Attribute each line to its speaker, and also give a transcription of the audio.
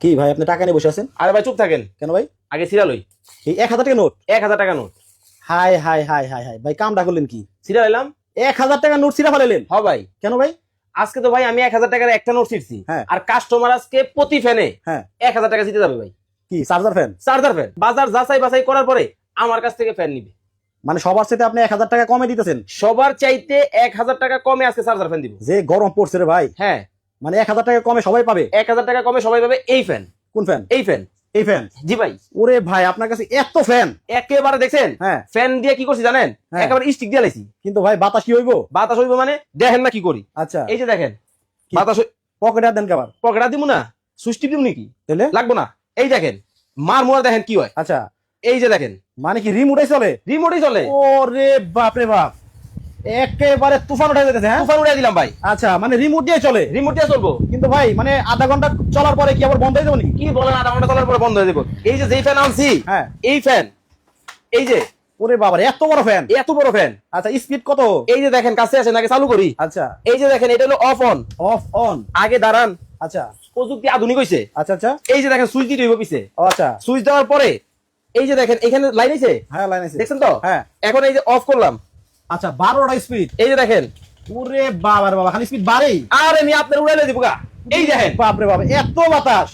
Speaker 1: কি ভাই আপনি টাকা নিয়ে বসে আছেন?
Speaker 2: আরে ভাই চুপ থাকেন,
Speaker 1: কেন ভাই?
Speaker 2: আগে সিরিয়াল হই।
Speaker 1: এই 1000 টাকা নোট?
Speaker 2: 1000 টাকা note
Speaker 1: high high high high high ভাই, কামটা করলেন কি?
Speaker 2: সিরিয়াল এলাম।
Speaker 1: 1000 টাকা নোট ছিঁড়া ফেলাইলেন?
Speaker 2: হ ভাই,
Speaker 1: কেন ভাই?
Speaker 2: আজকে তো ভাই আমি 1000 টাকার একটা নোট ছিঁড়ছি,
Speaker 1: হ্যাঁ।
Speaker 2: আর কাস্টমার আজকে প্রতি ফ্যানে
Speaker 1: হ্যাঁ
Speaker 2: 1000 টাকা জিতে যাবে ভাই।
Speaker 1: কি চার্জার ফ্যান?
Speaker 2: চার্জার ফ্যান বাজার যাচাই বাছাই করার পরে আমার কাছ থেকে ফ্যান নিবে।
Speaker 1: মানে সবার সাথে আপনি 1000 টাকা কমে দিতেছেন?
Speaker 2: সবার চাইতে 1000 টাকা কমে আজকে চার্জার ফ্যান দিব।
Speaker 1: যে গরম পড়ছে রে ভাই,
Speaker 2: হ্যাঁ
Speaker 1: মানে 1000 টাকা কমে সবাই পাবে?
Speaker 2: 1000 টাকা কমে সবাই পাবে এই ফ্যান।
Speaker 1: কোন ফ্যান?
Speaker 2: এই ফ্যান।
Speaker 1: এই ফ্যান?
Speaker 2: জি ভাই।
Speaker 1: ওরে ভাই আপনার কাছে এত ফ্যান?
Speaker 2: একেবারে দেখছেন
Speaker 1: হ্যাঁ।
Speaker 2: ফ্যান দিয়ে কি করছি জানেন?
Speaker 1: হ্যাঁ।
Speaker 2: একেবারে স্টিক দিয়ে লাইছি।
Speaker 1: কিন্তু ভাই বাতাস কি হইবো?
Speaker 2: বাতাস হইব মানে দেখেন না কি করি।
Speaker 1: আচ্ছা
Speaker 2: এই যে দেখেন
Speaker 1: কি?
Speaker 2: বাতাস
Speaker 1: পকেটে দেন কাবার?
Speaker 2: পকেটা দিব না, সুষ্টি দিব নাকি?
Speaker 1: তাহলে
Speaker 2: লাগবো না। এই দেখেন মার মোয়ার দেখেন কি হয়।
Speaker 1: আচ্ছা,
Speaker 2: এই যে দেখেন
Speaker 1: মানে কি রিমোটে চলে?
Speaker 2: রিমোটই চলে।
Speaker 1: ওরে বাপ রে বাপ, একেবারে তুফান উঠে যেতেছে। হ্যাঁ
Speaker 2: তুফান উড়াই দিলাম ভাই।
Speaker 1: আচ্ছা, মানে রিমোট দিয়ে চলে?
Speaker 2: রিমোট দিয়ে চলবো।
Speaker 1: কিন্তু ভাই মানে আধা ঘন্টা চলার পরে কি আবার বন্ধ হয়ে যাবে নাকি?
Speaker 2: কি বলেন, আধা ঘন্টা চলার পরে বন্ধ হয়ে যাবো। এই যে যেই ফ্যান আনছি,
Speaker 1: হ্যাঁ।
Speaker 2: এই ফ্যান, এই যে
Speaker 1: ওরে বাবা রে, এত বড় ফ্যান!
Speaker 2: এত বড় ফ্যান।
Speaker 1: আচ্ছা, স্পিড কত?
Speaker 2: এই যে দেখেন কাছে আসেন, আগে চালু করি।
Speaker 1: আচ্ছা,
Speaker 2: এই যে দেখেন এটা হলো অফ অন।
Speaker 1: Of on?
Speaker 2: আগে দাঁড়ান,
Speaker 1: আচ্ছা
Speaker 2: প্রযুক্তি আধুনিক হয়েছে।
Speaker 1: আচ্ছা আচ্ছা।
Speaker 2: এই যে দেখেন সুইচ দিতে হইব পিছে।
Speaker 1: ও আচ্ছা।
Speaker 2: সুইচ দেওয়ার পরে এই যে দেখেন এখানে লাইন আছে,
Speaker 1: হ্যাঁ লাইন আছে।
Speaker 2: দেখছেন তো?
Speaker 1: হ্যাঁ।
Speaker 2: এখন এই যে অফ করলাম,
Speaker 1: আচ্ছা, 12টা স্পিড?
Speaker 2: এই যে দেখেন।
Speaker 1: ওরে বাবা রে বাবা, খালি স্পিড বাড়েই?
Speaker 2: আর আমি আপনার উড়াইলে দিব গা। এই দেখেন
Speaker 1: বাপ রে বাবা, এত বাতাস!